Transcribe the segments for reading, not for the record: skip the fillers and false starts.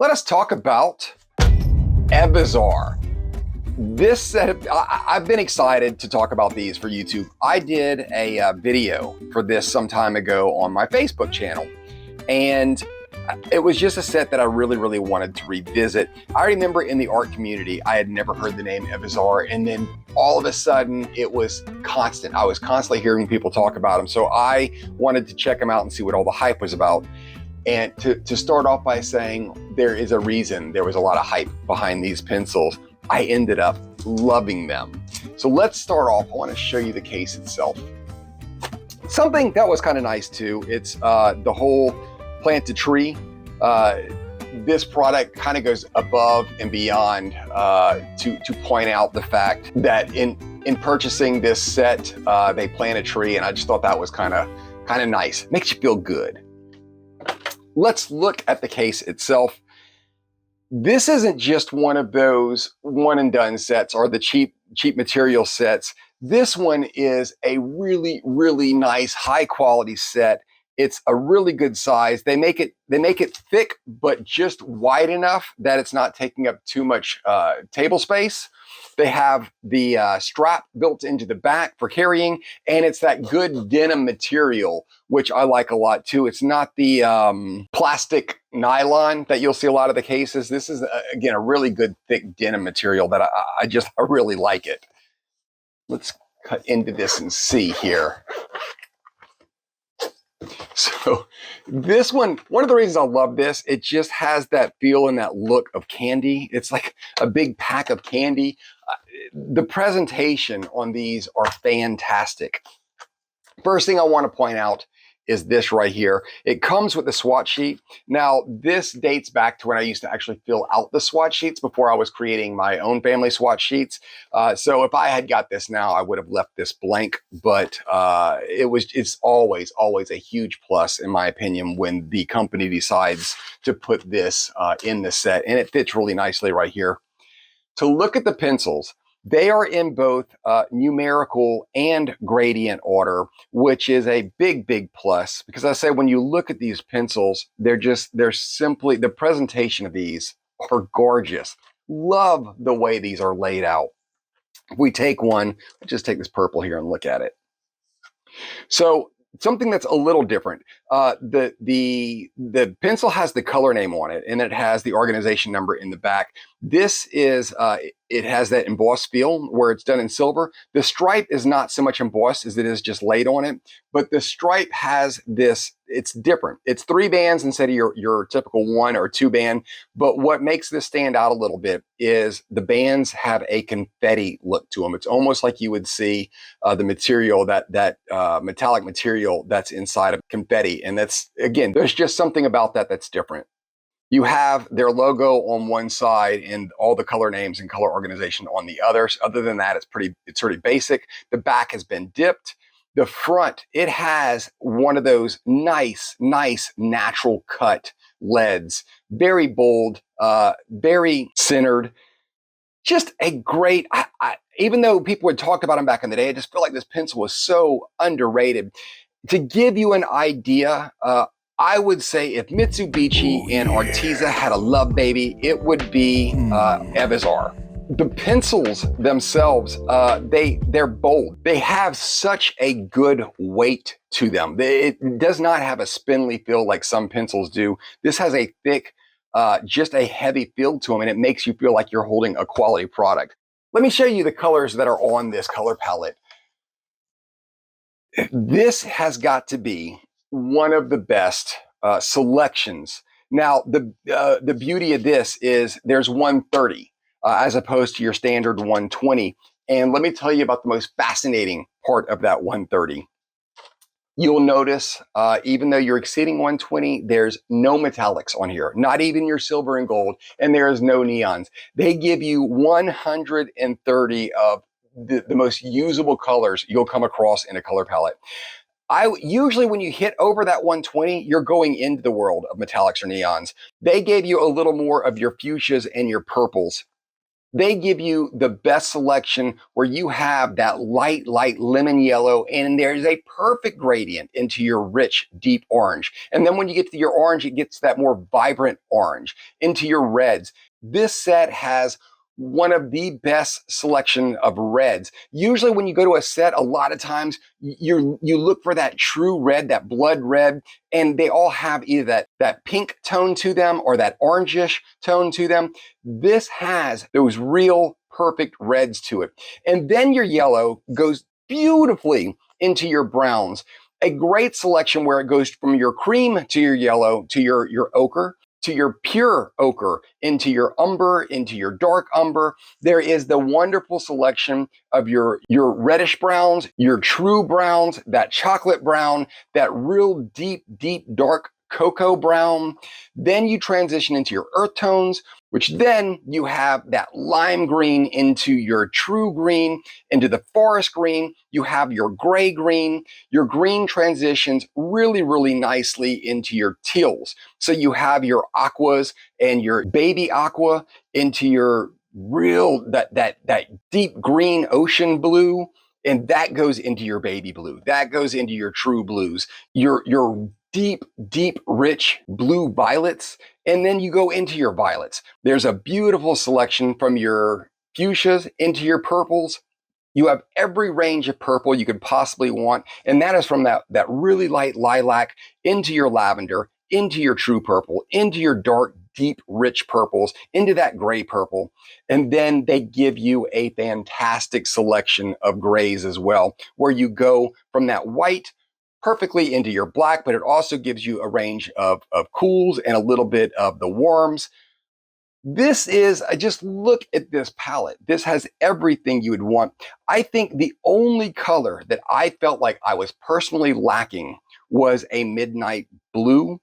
Let us talk about Evazar. This set, I've been excited to talk about these for YouTube. I did a video for this some time ago on my Facebook channel, and it was just a set that I really wanted to revisit. I remember in the art community, I had never heard the name Evazar, and then all of a sudden it was constant. I was constantly hearing people talk about them, so I wanted to check them out and see what all the hype was about. And to start off by saying there is a reason there was a lot of hype behind these pencils. I ended up loving them. So let's start off. I want to show you the case itself. Something that was kind of nice too, it's the whole plant a tree. This product kind of goes above and beyond to point out the fact that in purchasing this set, they plant a tree, and I just thought that was kind of nice. Makes you feel good. Let's look at the case itself. This isn't just one of those one and done sets or the cheap material sets. This one is a really nice, high quality set. It's a really good size. They make it thick, but just wide enough that it's not taking up too much table space. They have the strap built into the back for carrying, and it's that good denim material, which I like a lot too. It's not the plastic nylon that you'll see a lot of the cases. This is, again, a really good thick denim material that I really like it. Let's cut into this and see here. So this one of the reasons I love this, it just has that feel and that look of candy. It's like a big pack of candy. The presentation on these are fantastic. First thing I want to point out is this right here. It comes with the swatch sheet. Now, this dates back to when I used to actually fill out the swatch sheets before I was creating my own family swatch sheets. So if I had got this now, I would have left this blank, but it's always a huge plus, in my opinion, when the company decides to put this in the set, and it fits really nicely right here. To look at the pencils, they are in both numerical and gradient order, which is a big plus, because I say when you look at these pencils, they're simply, the presentation of these are gorgeous. Love the way these are laid out. If we take one, let's just take this purple here and look at it. So something that's a little different. The pencil has the color name on it, and it has the organization number in the back. This is, it has that embossed feel where it's done in silver. The stripe is not so much embossed as it is just laid on it, but the stripe has this, it's different. It's 3 bands instead of your typical 1 or 2 band. But what makes this stand out a little bit is the bands have a confetti look to them. It's almost like you would see the material, that metallic material that's inside of confetti. And that's, again, there's just something about that that's different. You have their logo on one side and all the color names and color organization on the others. Other than that, it's pretty basic. The back has been dipped. The front, it has one of those nice natural cut leads. Very bold, very centered. Just a great, even though people would talk about them back in the day, I just feel like this pencil was so underrated. To give you an idea, I would say if Mitsubishi and Arteza had a love baby, it would be Evazar. The pencils themselves, they're bold. They have such a good weight to them. It does not have a spindly feel like some pencils do. This has a thick, just a heavy feel to them, and it makes you feel like you're holding a quality product. Let me show you the colors that are on this color palette. This has got to be one of the best selections. Now, the beauty of this is there's 130 as opposed to your standard 120. And let me tell you about the most fascinating part of that 130. You'll notice, even though you're exceeding 120, there's no metallics on here, not even your silver and gold, and there is no neons. They give you 130 of the most usable colors you'll come across in a color palette. Usually when you hit over that 120, you're going into the world of metallics or neons. They gave you a little more of your fuchsias and your purples. They give you the best selection where you have that light lemon yellow, and there's a perfect gradient into your rich, deep orange. And then when you get to your orange, it gets that more vibrant orange into your reds. This set has one of the best selection of reds. Usually when you go to a set, a lot of times you look for that true red, that blood red, and they all have either that pink tone to them or that orangish tone to them. This has those real perfect reds to it. And then your yellow goes beautifully into your browns. A great selection where it goes from your cream to your yellow to your ochre, to your pure ochre, into your umber, into your dark umber. There is the wonderful selection of your reddish browns, your true browns, that chocolate brown, that real deep dark cocoa brown. Then you transition into your earth tones, which then you have that lime green into your true green, into the forest green. You have your gray green. Your green transitions really nicely into your teals. So you have your aquas and your baby aqua into your real, that deep green ocean blue. And that goes into your baby blue. That goes into your true blues. Your deep, rich blue violets. And then you go into your violets. There's a beautiful selection from your fuchsias into your purples. You have every range of purple you could possibly want. And that is from that really light lilac into your lavender, into your true purple, into your dark, deep, rich purples, into that gray purple. And then they give you a fantastic selection of grays as well, where you go from that white perfectly into your black, but it also gives you a range of cools and a little bit of the warms. This is, just look at this palette. This has everything you would want. I think the only color that I felt like I was personally lacking was a midnight blue,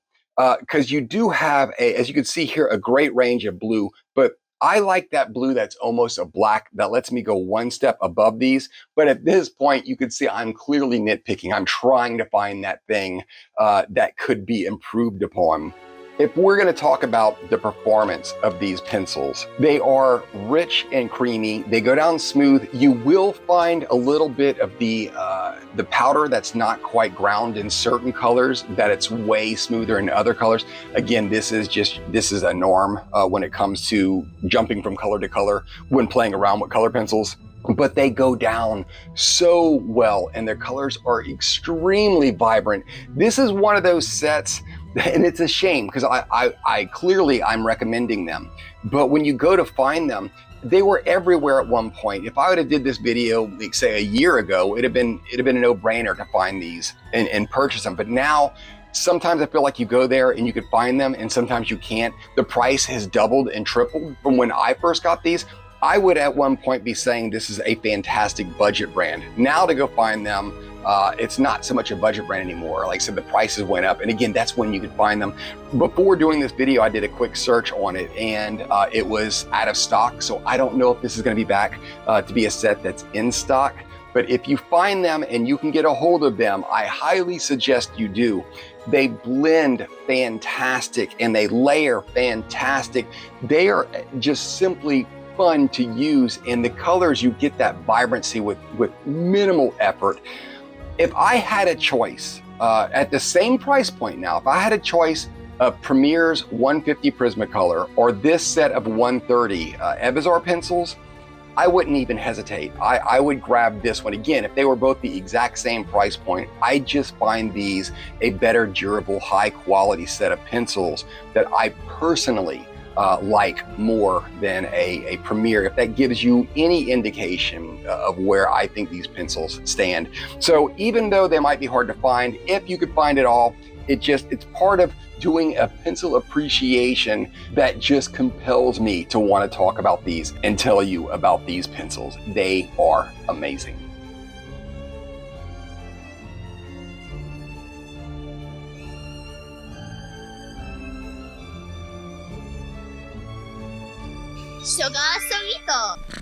because you do have, as you can see here, a great range of blue, but I like that blue that's almost a black that lets me go one step above these. But at this point, you can see I'm clearly nitpicking. I'm trying to find that thing that could be improved upon. If we're going to talk about the performance of these pencils, they are rich and creamy. They go down smooth. You will find a little bit of the powder that's not quite ground in certain colors, that it's way smoother in other colors. Again, this is a norm when it comes to jumping from color to color when playing around with color pencils. But they go down so well and their colors are extremely vibrant. This is one of those sets, and it's a shame because I clearly I'm recommending them. But when you go to find them, they were everywhere at one point. If I would have did this video, like say a year ago, it'd have been a no-brainer to find these and purchase them. But now, sometimes I feel like you go there and you can find them, and sometimes you can't. The price has doubled and tripled from when I first got these. I would at one point be saying this is a fantastic budget brand. Now to go find them, it's not so much a budget brand anymore. Like I said, the prices went up. And again, that's when you could find them. Before doing this video, I did a quick search on it and it was out of stock. So I don't know if this is gonna be back to be a set that's in stock. But if you find them and you can get a hold of them, I highly suggest you do. They blend fantastic and they layer fantastic. They are just simply fun to use, and the colors, you get that vibrancy with minimal effort. If I had a choice at the same price point now, if I had a choice of Premier's 150 Prismacolor or this set of 130 Evazar pencils, I wouldn't even hesitate. I would grab this one. Again, if they were both the exact same price point, I just find these a better durable, high quality set of pencils that I personally like more than a Premier, if that gives you any indication of where I think these pencils stand. So even though they might be hard to find, if you could find it all, it's part of doing a pencil appreciation that just compels me to want to talk about these and tell you about these pencils. They are amazing. Sugar Sorito.